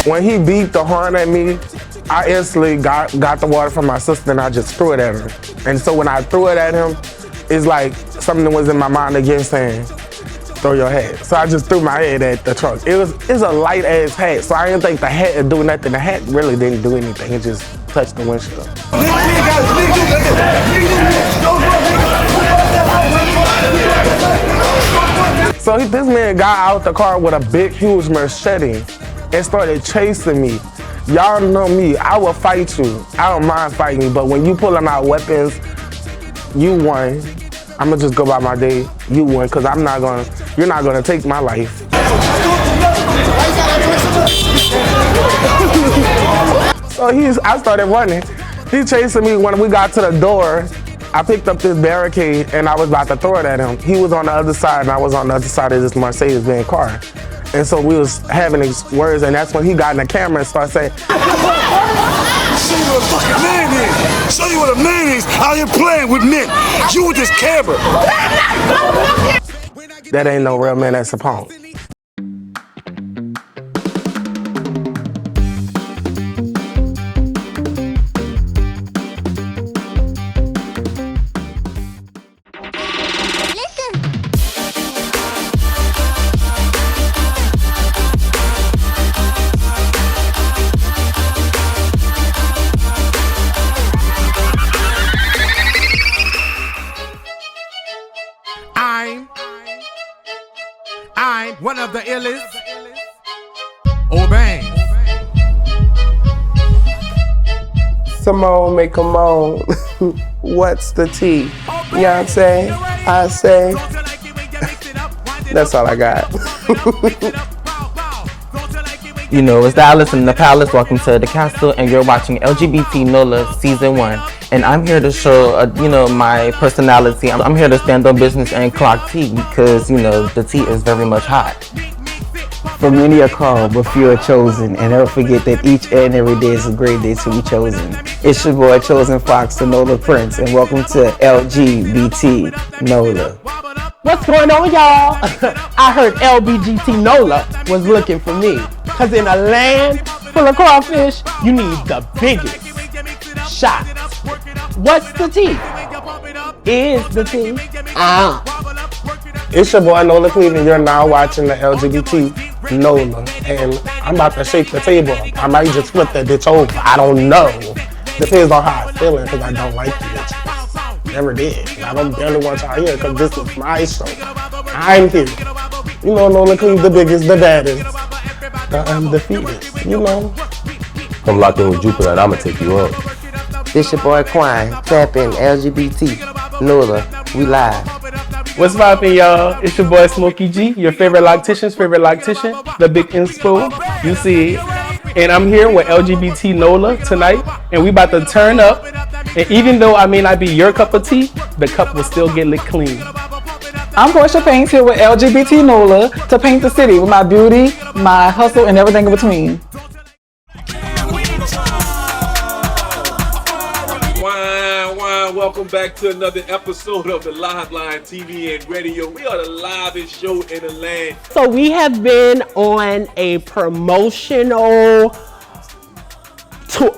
When he beeped the horn at me, I instantly got the water from my sister and I just threw it at him. And so when I threw it at him, it's like something was in my mind again saying, throw your hat. So I just threw my head at the truck. It's a light ass hat, so I didn't think the hat would do nothing. The hat really didn't do anything. It just touched the windshield. So this man got out the car with a big, huge machete and started chasing me. Y'all know me, I will fight you. I don't mind fighting you, but when you pulling out weapons, you won. I'm gonna just go by my day, you won, because you're not gonna take my life. So I started running. He chasing me. When we got to the door, I picked up this barricade and I was about to throw it at him. He was on the other side and I was on the other side of this Mercedes-Benz car. And so we was having these words, and that's when he got in the camera and started saying, show you what a fucking man is. Show you what a man is. How you playing with men. You with this camera. That ain't no real man, that's a punk. I'm one of the illest. Oh, bang. Simone, make 'em on. What's the tea? You know what I'm saying? I say. That's all I got. You know, it's the Alice in the Palace. Welcome to the castle, and you're watching LGBT NOLA Season 1. And I'm here to show, my personality. I'm here to stand on business and clock tea because, the tea is very much hot. For many are called, but few are chosen. And never forget that each and every day is a great day to be chosen. It's your boy, Chosen Fox, the NOLA Prince, and welcome to LGBT NOLA. What's going on, y'all? I heard LGBTea NOLA was looking for me. Cause in a land full of crawfish, you need the biggest shot. What's the tea? Is the tea? It's your boy NOLA Cleveland. You're now watching the LGBT NOLA. And I'm about to shake the table. I might just flip that bitch over. I don't know. Depends on how I'm feeling, because I don't like the bitches. Never did. I don't barely want y'all here because this is my show. I'm here. You know, NOLA Cleveland, the biggest, the baddest, the undefeated, Come locked in with Jupiter and I'ma take you up. This your boy Quine, tap in LGBT NOLA, we live. What's poppin', y'all? It's your boy Smokey G, your favorite loctician's favorite loctician, the big inspo, you see it. And I'm here with LGBT NOLA tonight, and we about to turn up. And even though I may not be your cup of tea, the cup will still get lit clean. I'm Portia Paints here with LGBT NOLA to paint the city with my beauty, my hustle, and everything in between. Welcome back to another episode of the Live Line TV and Radio. We are the livest show in the land. So we have been on a promotional tour.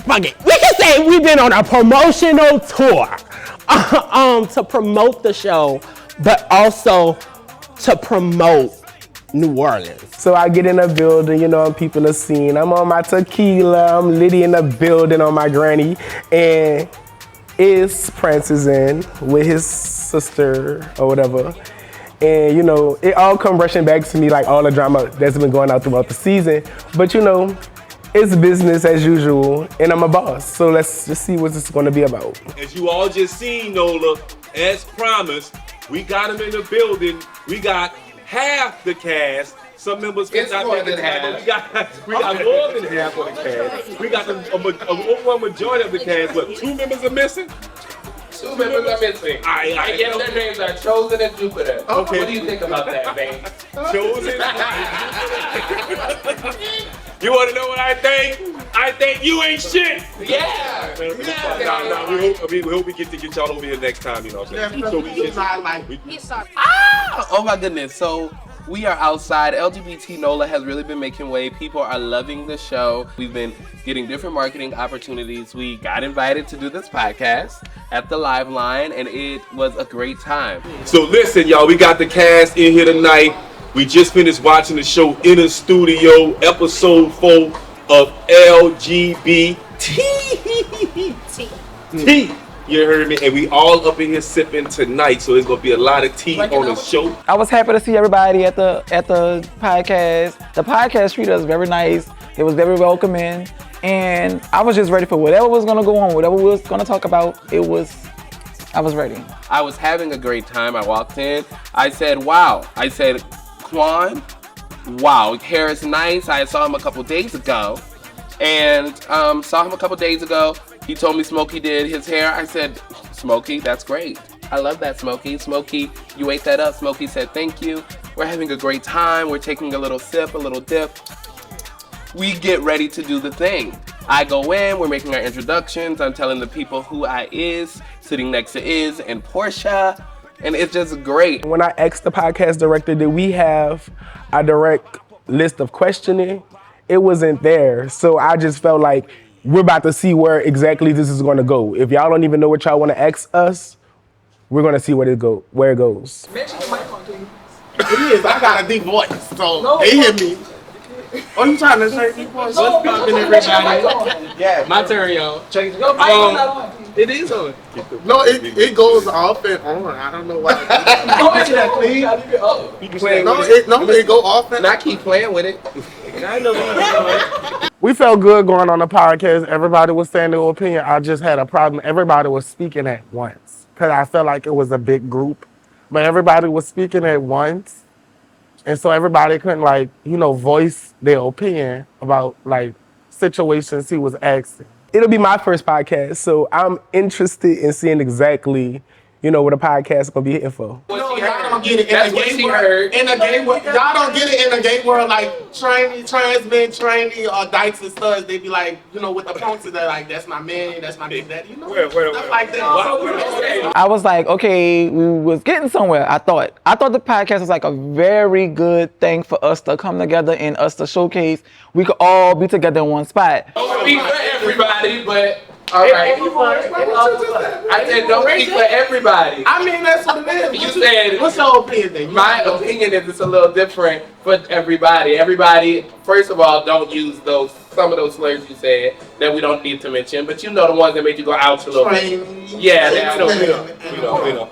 We can say we've been on a promotional tour to promote the show, but also to promote New Orleans. So I get in the building, I'm peeping the scene. I'm on my tequila, I'm litty in the building on my granny, and Prince is in with his sister or whatever. And it all come rushing back to me, like all the drama that's been going out throughout the season. But it's business as usual, and I'm a boss. So let's just see what this is gonna be about. As you all just seen, NOLA, as promised, we got him in the building. We got half the cast. Some members could not be in the cast. We got more than half of the cast. We got an overall majority of the cast, but 2 members are missing. Two members are missing. I guess their names are Chosen and Jupiter. Okay. What do you think about that, man? Chosen? You want to know what I think? I think you ain't shit. Yeah. We hope we get y'all over here next time, you know what I'm saying? So oh my goodness. So We are outside. LGBT NOLA has really been making way. People are loving the show. We've been getting different marketing opportunities. We got invited to do this podcast at the Live Line, and it was a great time. So listen, y'all, we got the cast in here tonight. We just finished watching the show in the studio, episode 4 of LGBT. You heard me? And we all up in here sipping tonight, so there's gonna be a lot of tea on the show. I was happy to see everybody at the podcast. The podcast treated us very nice. It was very welcoming, and I was just ready for whatever was gonna go on, whatever we was gonna talk about. I was ready. I was having a great time. I walked in. I said, wow. I said, Quan, wow, hair is nice. I saw him a couple days ago, and he told me Smokey did his hair. I said, Smokey, that's great. I love that, Smokey. Smokey, you ate that up. Smokey said, thank you. We're having a great time. We're taking a little sip, a little dip. We get ready to do the thing. I go in, we're making our introductions. I'm telling the people who I is, sitting next to Iz and Portia, and it's just great. When I asked the podcast director, did we have a direct list of questioning? It wasn't there. So I just felt like we're about to see where exactly this is gonna go. If y'all don't even know what y'all wanna ask us, we're gonna see where it goes. Mention your mic on, please. It is. I got a deep voice, so they hear me. Oh, you trying to say deep voice? What's poppin', everybody? Yeah, my turn, y'all. It is on. No, it goes off and on. I don't know why. It go off and I keep playing with it. I know. We felt good going on the podcast. Everybody was saying their opinion. I just had a problem. Everybody was speaking at once because I felt like it was a big group, but everybody was speaking at once. And so everybody couldn't voice their opinion about situations he was asking. It'll be my first podcast, so I'm interested in seeing exactly, what a podcast is gonna be hitting for. No, y'all don't get it in the gay world. In the gay world, y'all don't get it in the gay world. Like trans men, trainee, or dykes and studs, they be like, with the punks, they're like, that's my man, that's my big daddy, stuff like that. I was like, okay, we was getting somewhere. I thought the podcast was like a very good thing for us to come together and us to showcase. We could all be together in one spot. Don't speak for everybody, but all right. I said don't speak for everybody. I mean, that's what it is. You said, what's your opinion then? My opinion is it's a little different for everybody. Everybody, first of all, don't use some of those slurs you said that we don't need to mention, but the ones that make you go out a little bit. Yeah, we know.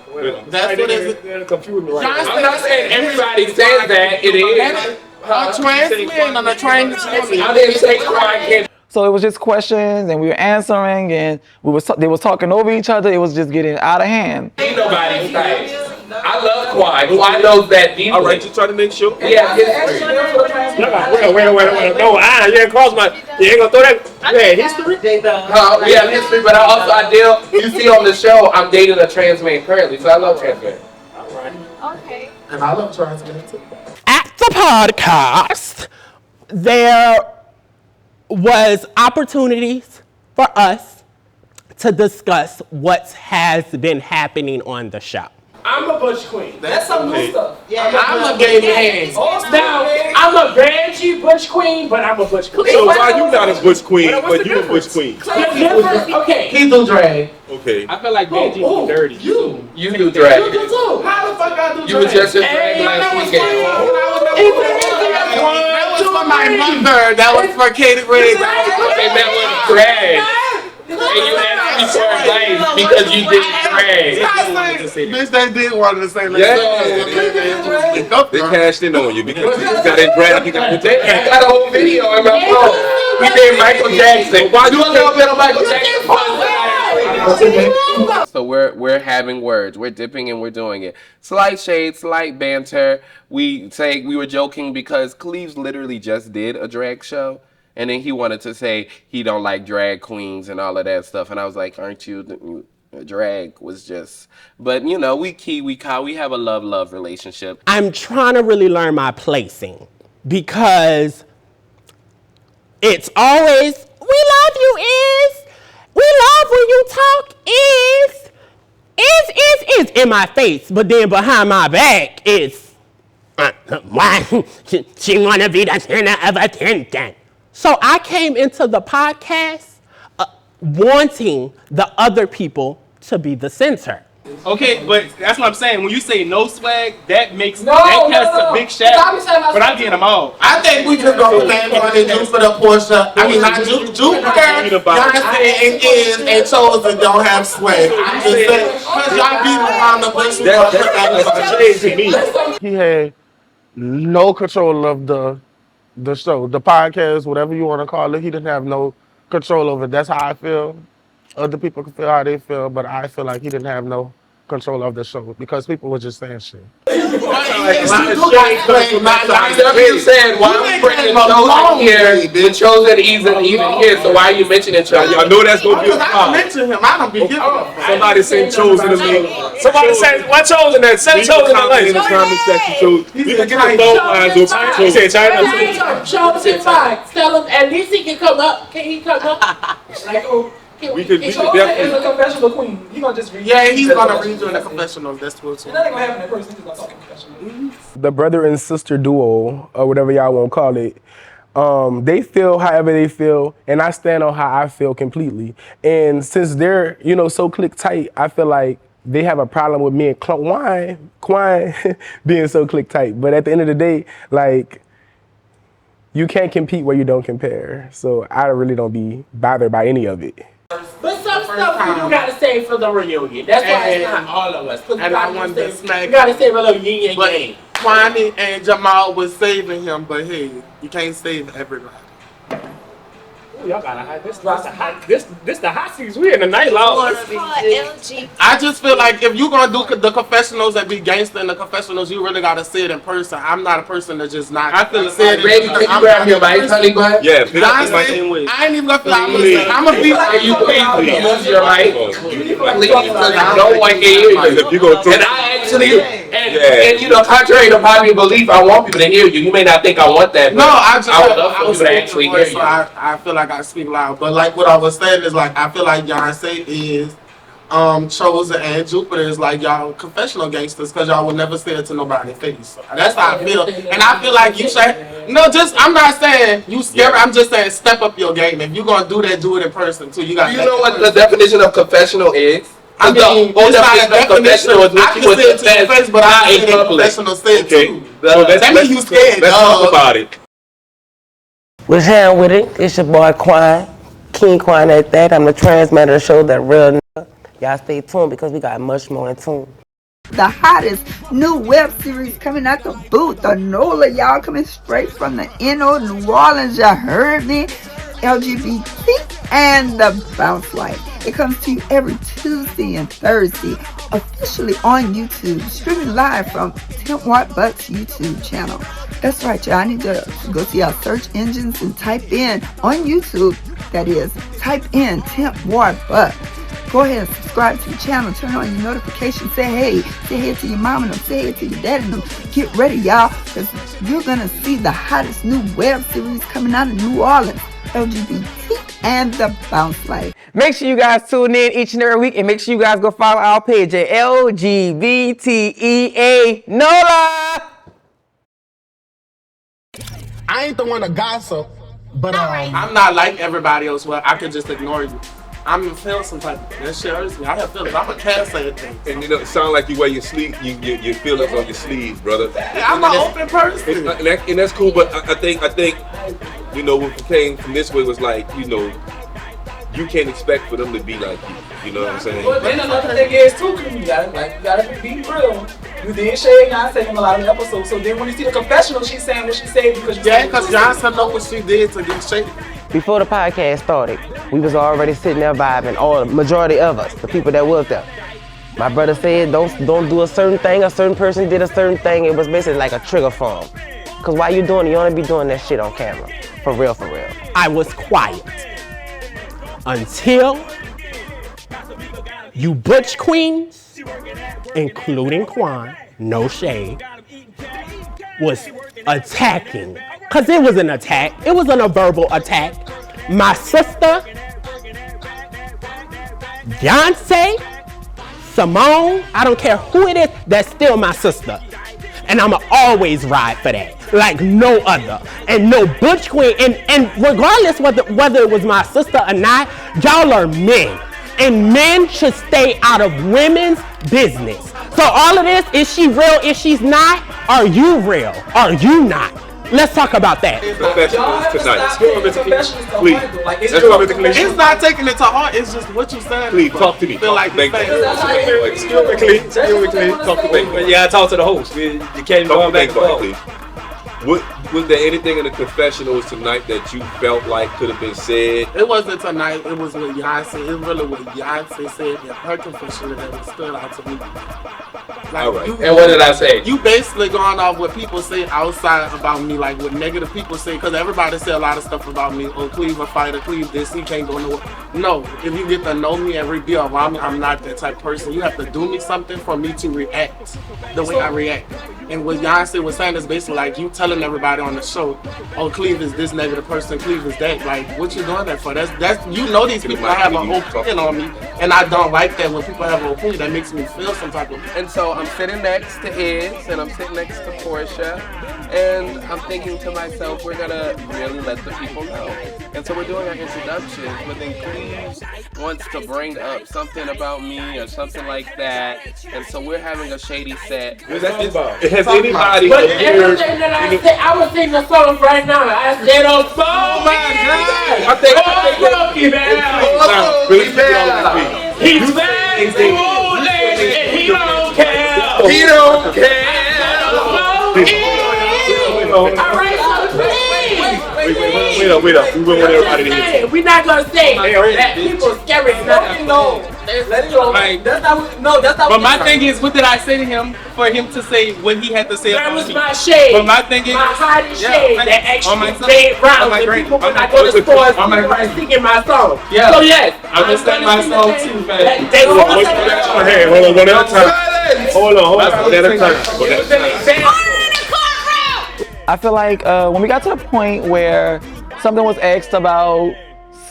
That's what it is. They're confusing me right now. I'm not saying everybody says that. It is. A trans man on a trans woman. I didn't say Quan. So it was just questions, and we were answering, and they was talking over each other. It was just getting out of hand. Ain't nobody nice. I love Quan. Quan knows that deeply. All right, you trying to make sure? Yeah, history. Wait. No, you ain't cross my. You ain't gonna throw that. Yeah, history. Yeah, history. But I deal. You see on the show, I'm dating a trans man currently, so I love trans men. All right. Okay. And I love trans men too. At the podcast, there was opportunities for us to discuss what has been happening on the show. I'm a bush queen. That's some new stuff. Yeah, I'm a gay man. Now, I'm a veggie bush queen, but I'm a bush queen. So why you not a bush queen, but you a bush queen? Okay. He do drag. Okay. I feel like veggie is dirty. You do drag. You do too. How the fuck I do drag? You was just a drag last weekend. That was for my mother. That was for Katie Riggs. And that was drag. And you asked me for advice because you didn't drag. Bitch, they did want to say They cashed in on you because you got it drag. I got a whole video on my phone. We did Michael Jackson. Why do a little bit of Michael Jackson? So we're having words. We're dipping and we're doing it. Slight shade, slight banter. We were joking because Cleves literally just did a drag show. And then he wanted to say he don't like drag queens and all of that stuff. And I was like, aren't you? Drag was just, but we have a love relationship. I'm trying to really learn my placing because it's always, we love you, Iz. We love when you talk, Iz in my face. But then behind my back, it's Why she want to be the center of attention. So I came into the podcast wanting the other people to be the center. Okay, but that's what I'm saying. When you say no swag, that makes that casts a big shadow. But I'm getting them all. I think we just go with Landon and Jupiter, Portia. I mean, not Jupiter, Beyonce, and Iz, and Chosen don't have swag. I'm just saying, because y'all beat around the bush. That's to me. He had no control of the show, the podcast, whatever you want to call it. He didn't have no control over it. That's how I feel. Other people can feel how they feel, but I feel like he didn't have no control of the show because people were just saying shit. Why we bringing Chosen here? The Chosen isn't even here, so why are you mentioning Chosen? I know that's gonna be a problem. I mention him. I don't be giving up. Somebody sent Chosen to me. Somebody said, what Chosen that? Send Chosen to in the comment section. So we can get the phone lines open. He said China. Chosen fine. Tell him at least he can come up. Can he come up? Like, we could definitely. Is a confessional queen. You gonna just read? Yeah, he's gonna read you in the confessional. That's true too. That ain't gonna happen in person. He's gonna talk in confessional. The brother and sister duo, or whatever y'all want to call it, they feel however they feel, and I stand on how I feel completely. And since they're, so click tight, I feel like they have a problem with me and Kwine being so click tight. But at the end of the day, like, you can't compete where you don't compare. So I really don't be bothered by any of it. But some stuff you do gotta save for the reunion. That's why it's not all of us. And I wanted to smack. You gotta save a little yin and yang. Kwani and Jamal was saving him, but hey, you can't save everybody. Y'all gotta hide this. This the hot seats. We in the night long. I just feel like if you're gonna do the confessionals and be gangster in the confessionals, you really gotta see it in person. I'm not a person that just not. I feel say it. Reggie, can you grab your mic, honey bun? Yeah, I ain't even gonna feel I'm gonna be like you. Please use your mic. Please, because no one can hear you. And I actually, and contrary to popular belief, I want people to hear you. You may not think I want that. No, I would love for people to actually hear you. I feel like I speak loud, but like what I was saying is like I feel like Beyonce is Chosen and Jupiter is like y'all confessional gangsters because y'all would never say it to nobody's face. That's how I feel, and I feel like you should. No, I'm not saying you scary. I'm just saying step up your game. If you're gonna do that, do it in person too. You got. You know what the definition of confessional is? I mean, the definition of confessional is I can say it to your face, but I ain't confessional say it too. That means you scared. Let's talk about it. What's happening with it? It's your boy Kwine, King Kwine at that. I'm the transmitter show that real nigga. Y'all stay tuned because we got much more in tune. The hottest new web series coming out the booth, the NOLA, y'all, coming straight from the NO New Orleans. You heard me? LGBT and the Bounce Life. It comes to you every Tuesday and Thursday, officially on YouTube, streaming live from 10 Watt Butt's YouTube channel. That's right, y'all. I need to go to y'all search engines and type in on YouTube, that is, type in 10 Watt Butt. Go ahead and subscribe to the channel, turn on your notifications, say hey to your mom and them, say hey to your dad and them. Get ready, y'all, because you're going to see the hottest new web series coming out of New Orleans, LGBT and the Bounce Life. Make sure you guys tune in each and every week, and make sure you guys go follow our page at LGBTea NOLA. I ain't the one to gossip, but I'm not like everybody else where I can just ignore you. I'm in feel some type of that shit hurts me. I have feelings. I'm a cat saying things. And it sound like you wear your sleeve, your feelings on your sleeves, brother. Yeah, I'm an open person. And that's cool, but I think what came from this way was like, you can't expect for them to be like you. You know what I'm saying? But then another thing is too, you gotta be real. You did shade Beyonce in a lot of the episodes. So then when you see the confessional, she's saying what she said because Beyonce know what she did to get shady. Before the podcast started, we was already sitting there vibing, all the majority of us, the people that was there. My brother said, don't do a certain thing, a certain person did a certain thing. It was basically like a trigger form. Cause while you doing it, you only be doing that shit on camera. For real, for real. I was quiet until you butch queens, including Quan, no shade, was attacking. Cause it was an attack. It wasn't a verbal attack. My sister, Beyonce, Simone, I don't care who it is, that's still my sister. And and I'ma always ride for that, like no other. And no butch queen, and regardless whether it was my sister or not, y'all are men. And men should stay out of women's business. So all of this, is she real, is she's not? Are you real? Are you not? Let's talk about that. Professionals tonight. Please. It's not taking it to heart. It's just what you said. Please talk to me. Feel like Excuse me, talk to me. Yeah, I talk to the host. You can't go back and forth. Was there anything in the confessionals tonight that you felt like could have been said? It wasn't tonight. It was with Beyonce. It really what Beyonce said in her confession that stood out to me. Like, all right. And what did I say? You basically going off what people say outside about me, like what negative people say, because everybody say a lot of stuff about me. Oh, Cleve a fighter, Cleve this, he can't go nowhere. No, if you get to know me and be around me, I'm not that type of person. You have to do me something for me to react the way I react. And what Beyonce was saying is basically like you telling everybody on the show, oh, Cleve is this negative person, Cleve is that. Like, what you doing that for? That's you know these people have an opinion on me, and I don't like that when people have an opinion. That makes me feel some type of. And so I'm sitting next to Iz, and I'm sitting next to Portia, and I'm thinking to myself, we're gonna really let the people know. And so we're doing our introduction, but then Cleve wants to bring up something about me or something like that, and so we're having a shady set. Has anybody But everything that I said, I was singing the song right now. I said, oh my God. I think he's very foolish and he don't care. He don't care. Alright, so please. Wait up. We want everybody to hear. We're not gonna say that people scary. Let it go. That's not. But my thing is, what did I say to him for him to say what he had to say That about was me? my shade. But my thing is, my hiding shade that actually son. stayed around. My And great- people, when my I go to great- stores, my people are great- singing my song. Yeah. So yes, I understand my song too, man. They Hold on, one at a time. Hold on. One at a time. I feel like when we got to the point where something was asked about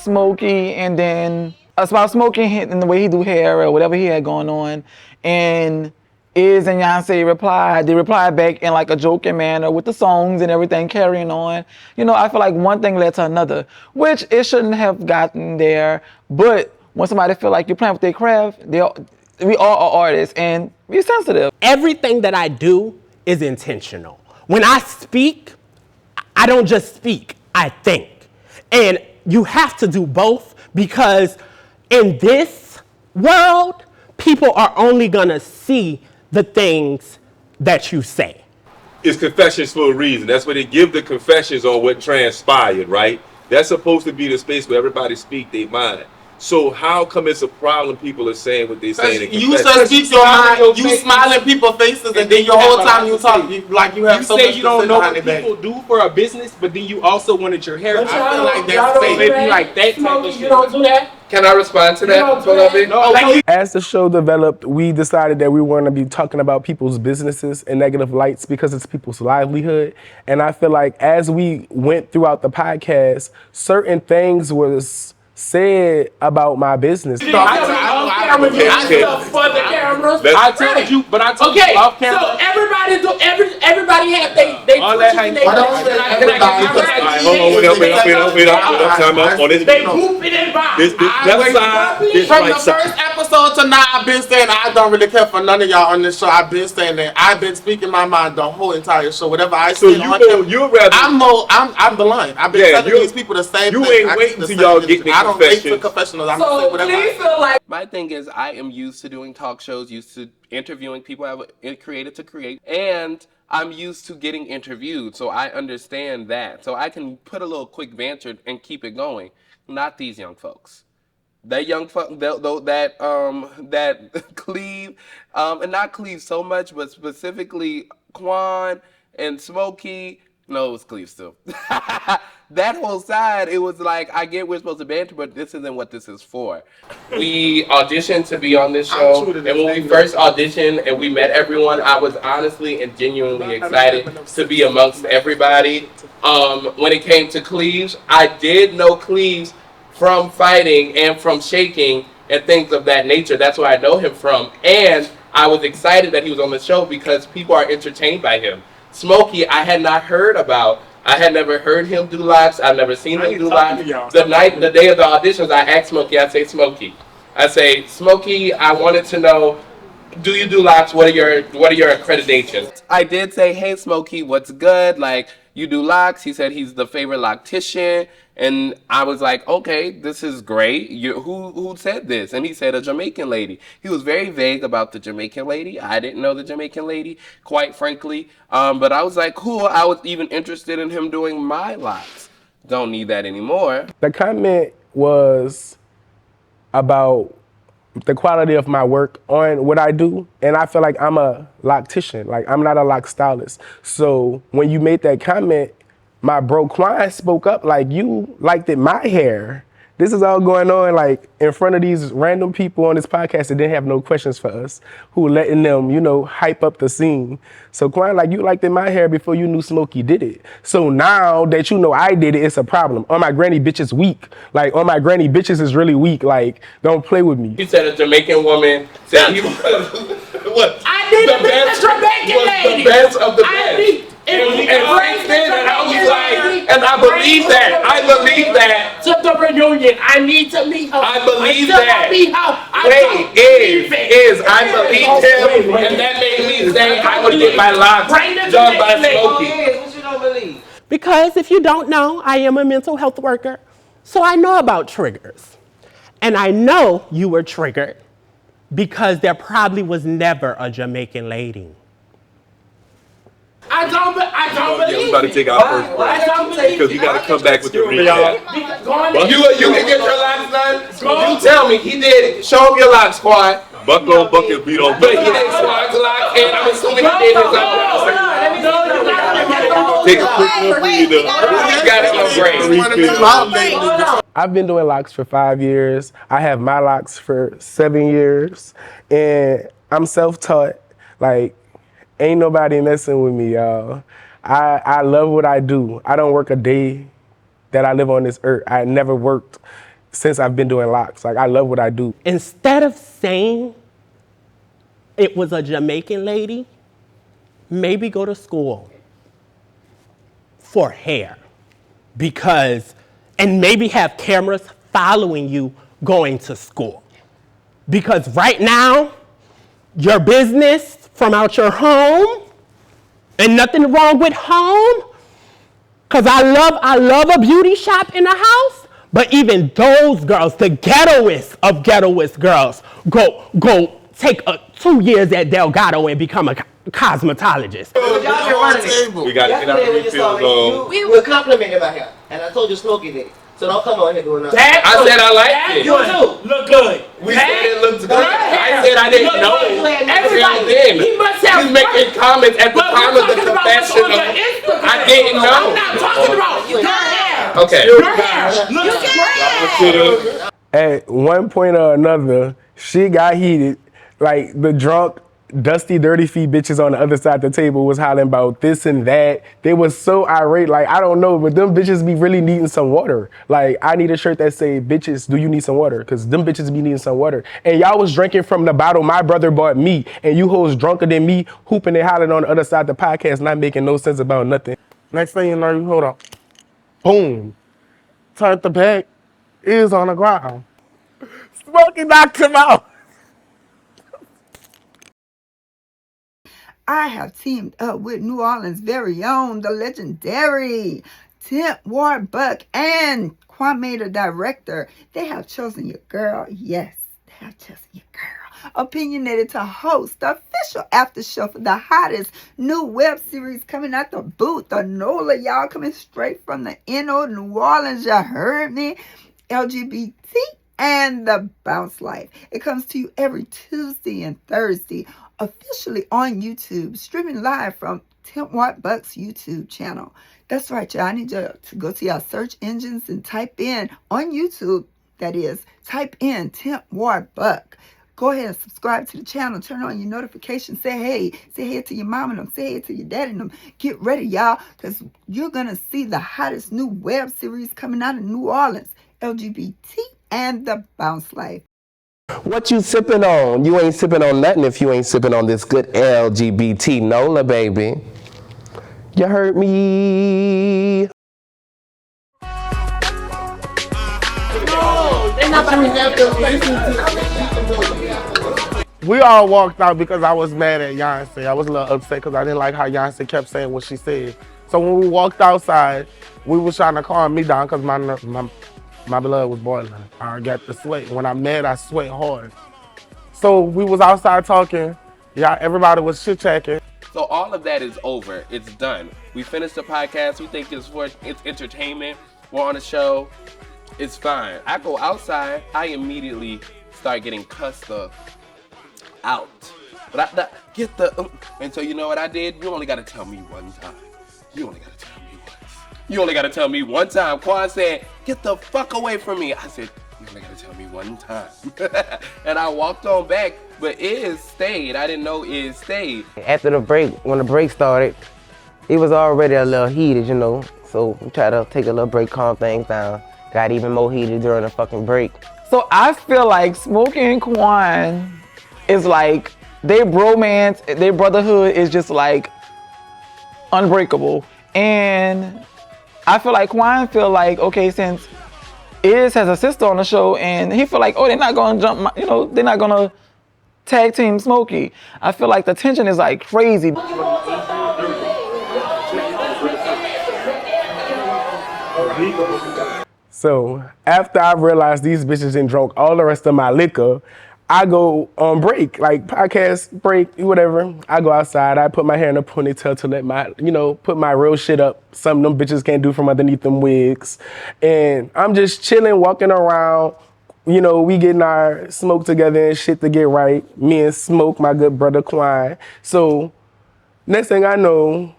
Smokey and then about Smokey and the way he do hair or whatever he had going on, and Iz and Beyonce replied. They replied back in like a joking manner with the songs and everything carrying on. You know, I feel like one thing led to another, which it shouldn't have gotten there. But when somebody feel like you're playing with their craft, we all are artists and be sensitive. Everything that I do is intentional. When I speak, I don't just speak, I think. And you have to do both because in this world, people are only gonna see the things that you say. It's confessions for a reason. That's where they give the confessions on what transpired, right? That's supposed to be the space where everybody speak their mind. So how come it's a problem people are saying what they're saying in You confessions? just speak your mind, you smile in people's faces, and then your whole time you talk, like you have You so say much you to don't say know behind what their back. people do for a business, but then you also wanted your hair. But y'all I feel don't- like y'all that's don't fake. do that? Like that type of shit. You don't do that? Can I respond to that, beloved? As the show developed, we decided that we were going to be talking about people's businesses in negative lights because it's people's livelihood. And I feel like as we went throughout the podcast, certain things was said about my business. For the cameras. I told you, but I told you Okay, off camera. so everybody have they All that how you- Hold on, wait up, time out on this. They hooping and vibe. This left side, this From right the side. first episode to now, I've been saying I don't really care for none of y'all on this show. I've been saying that. I've been speaking my mind the whole entire show. Whatever I say on camera, you'd rather. I'm blunt. I've been telling these people the same You thing. ain't waiting till y'all get the I don't wait till confessions. confessionals. I'm gonna say whatever I say. My thing is, I am used to doing talk shows, used to interviewing people I've created to create, and I'm used to getting interviewed, so I understand that. So I can put a little quick banter and keep it going. Not these young folks. That young folk, that Cleve, and not Cleve so much, but specifically Quan and Smokey. No, it was Cleve still. That whole side, it was like, I get we're supposed to banter, but this isn't what this is for. We auditioned to be on this show, and when we first auditioned and we met everyone, I was honestly and genuinely excited to be amongst everybody. When it came to Cleves, I did know Cleves from fighting and from shaking and things of that nature. That's where I know him from. And I was excited that he was on the show because people are entertained by him. Smokey, I had not heard about. I had never heard him do locks. I've never seen him do locks. The day of the auditions, I asked Smokey. I say, Smokey, I wanted to know, do you do locks? What are your accreditations? I did say, hey Smokey, what's good? Like, you do locks? He said he's the favorite loctician, and I was like, okay, this is great. Who said this? And he said a Jamaican lady. He was very vague about the Jamaican lady. I didn't know the Jamaican lady, quite frankly. But I was like, cool. I was even interested in him doing my locks. Don't need that anymore. The comment was about the quality of my work on what I do, and I feel like I'm a loctician. Like, I'm not a lock stylist. So when you made that comment, my bro Quan spoke up like, you liked it my hair. This is all going on like in front of these random people on this podcast that didn't have no questions for us, who letting them, hype up the scene. So Quan, like, you liked it my hair before you knew Smokey did it. So now that you know I did it, it's a problem. On my granny, bitch is weak. Like, on my granny, bitches is really weak. Like, don't play with me. He said a Jamaican woman said he was I need the best, Jamaican lady. the best of the best. And I was like, and I believe that. I believe that. To the reunion, I need to meet her. I believe that. I believed him, and that made me say I would get my locks done by Smokey. What you don't believe? Because if you don't know, I am a mental health worker, so I know about triggers. And I know you were triggered because there probably was never a Jamaican lady. I don't believe we about to take our first break. I don't believe because we got to come back with the recap. You can get your locks done? You tell me. He did. Show him your locks, squad. Buck on bucket, beat on But he did squad lock, and I'm assuming he did his own. Take a quick breather. You got it on brain. I've been doing locks for 5 years. I have my locks for 7 years. And I'm self-taught. Like, ain't nobody messing with me, y'all. I love what I do. I don't work a day that I live on this earth. I never worked since I've been doing locks. Like, I love what I do. Instead of saying it was a Jamaican lady, maybe go to school for hair. And maybe have cameras following you going to school. Because right now, your business from out your home, and nothing wrong with home, because I love a beauty shop in the house, but even those girls, the ghettoest of ghettoest girls, go take 2 years at Delgado and become a cosmetologist. We got to get out the refills. We were complimenting about him, and I told you Smokey did. So don't come on here doing nothing. I said I liked it. You too. Look good. We said it looked good. I said I didn't know. Everybody, he must have. He's making comments at the time of the confessional. I didn't know. I'm not talking about your hair. Okay. Your hair looks great. At one point or another, she got heated. Like, the drunk, dusty, dirty feet bitches on the other side of the table was hollering about this and that. They was so irate. Like, I don't know, but them bitches be really needing some water. Like, I need a shirt that say, bitches, do you need some water? Because them bitches be needing some water. And y'all was drinking from the bottle my brother bought me. And you hoes drunker than me, hooping and hollering on the other side of the podcast, not making no sense about nothing. Next thing you know, you hold on. Boom. Turn the back. Is on the ground. Smokey knocked him out. I have teamed up with New Orleans' very own, the legendary Tim Warbuck and Kwame, the director. They have chosen your girl. Yes, they have chosen your girl. Opinionated to host the official after show for the hottest new web series coming out the booth, the NOLA, y'all, coming straight from the New Orleans. You heard me? LGBT and the Bounce Life. It comes to you every Tuesday and Thursday, officially on YouTube, streaming live from Tim Warbuck's YouTube channel. That's right, y'all. I need you to go to your search engines and type in on YouTube, that is, type in Tim Warbuck. Go ahead and subscribe to the channel. Turn on your notifications. Say hey to your mom and them. Say hey to your dad and them. Get ready, y'all, because you're going to see the hottest new web series coming out of New Orleans, LGBT and the Bounce Life. What you sipping on? You ain't sipping on nothing if you ain't sipping on this good LGBT NOLA, baby. You heard me. We all walked out because I was mad at Beyonce. I was a little upset because I didn't like how Beyonce kept saying what she said. So when we walked outside, we was trying to calm me down because my blood was boiling. I got the sweat. When I'm mad, I sweat hard. So we was outside talking. Yeah, everybody was chit-chatting. So all of that is over. It's done. We finished the podcast. We think it's entertainment. We're on a show. It's fine. I go outside. I immediately start getting cussed out. But I get the... And so you know what I did? You only got to tell me one time. You only got to tell me once. You only got to tell me one time. Quan said, get the fuck away from me. I said, you only got to tell me one time. And I walked on back, but Iz stayed. I didn't know Iz stayed. After the break, when the break started, it was already a little heated, you know. So we tried to take a little break, calm things down. Got even more heated during the fucking break. So I feel like Smokey and Quan is like, their bromance, their brotherhood is just like unbreakable. And I feel like Quan feel like, okay, since Iz has a sister on the show and he feel like, oh, they're not gonna jump, you know, they're not gonna tag team Smokey. I feel like the tension is like crazy. So after I realized these bitches didn't drunk all the rest of my liquor, I go on break, like podcast break, whatever. I go outside, I put my hair in a ponytail to let my, you know, put my real shit up. Something them bitches can't do from underneath them wigs. And I'm just chilling, walking around. You know, we getting our smoke together and shit to get right. Me and Smoke, my good brother Quan. So next thing I know,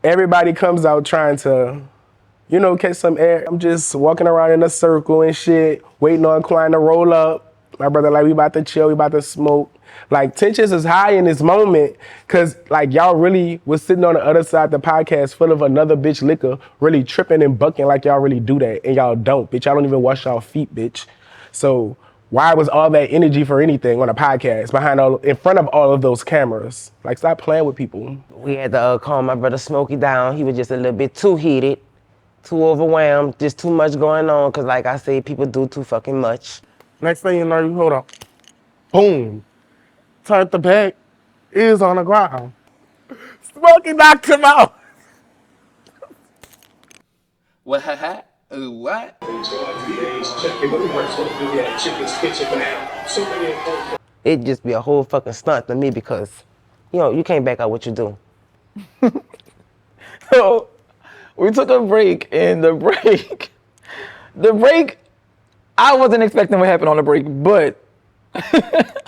everybody comes out trying to, you know, catch some air. I'm just walking around in a circle and shit, waiting on Quan to roll up. My brother like, we about to chill, we about to smoke. Like, tensions is high in this moment, cause like y'all really was sitting on the other side of the podcast full of another bitch liquor, really tripping and bucking like y'all really do that, and y'all don't, bitch. Y'all don't even wash y'all feet, bitch. So why was all that energy for anything on a podcast in front of all of those cameras? Like, stop playing with people. We had to calm my brother Smokey down. He was just a little bit too heated, too overwhelmed, just too much going on, cause like I say, people do too fucking much. Next thing you know, you hold up. Boom. Turned the back. Is on the ground. Smokey knocked him out. What? What? It'd just be a whole fucking stunt to me because, you know, you can't back out what you do. So we took a break, and the break, I wasn't expecting what happened on the break, but the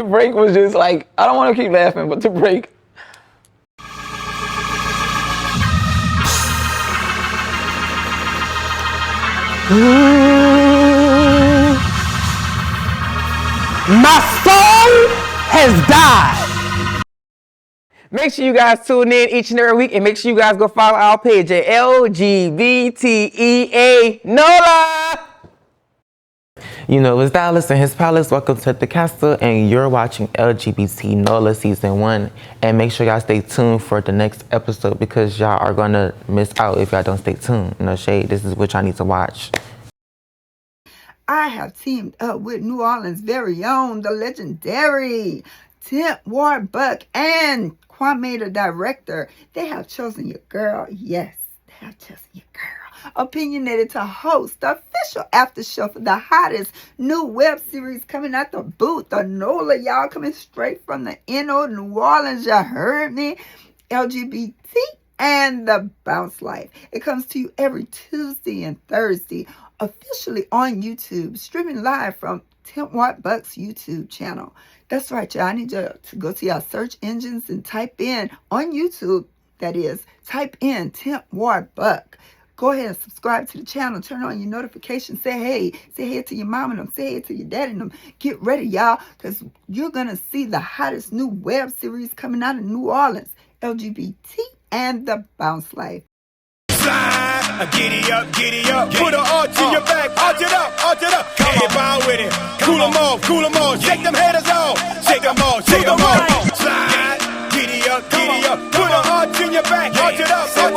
break was just like, I don't want to keep laughing, but the break. My soul has died. Make sure you guys tune in each and every week, and make sure you guys go follow our page at LGBTEA NOLA. You know, it's Dallas and his palace. Welcome to the castle, and you're watching LGBT NOLA Season 1. And make sure y'all stay tuned for the next episode because y'all are going to miss out if y'all don't stay tuned. No shade. This is what y'all need to watch. I have teamed up with New Orleans' very own, the legendary Tim Warbuck and Kwame, the director. They have chosen your girl. Yes, they have chosen your girl. Opinionated to host the official after show for the hottest new web series coming out the booth, the NOLA, y'all, coming straight from the New Orleans. You heard me? LGBT and the Bounce Life. It comes to you every Tuesday and Thursday, officially on YouTube, streaming live from Tim Warbuck's YouTube channel. That's right, y'all. I need you to go to your search engines and type in on YouTube, that is, type in Tim Warbuck. Go ahead and subscribe to the channel. Turn on your notifications. Say hey to your mom and them. Say hey to your dad and them. Get ready, y'all, because you're going to see the hottest new web series coming out of New Orleans, LGBT and the Bounce Life. Giddy up, put her arch in your back, arch it up, off, cool them off, shake them haters off, shake them off, shake them off. Slide, giddy up, put a arch in your back, arch it up.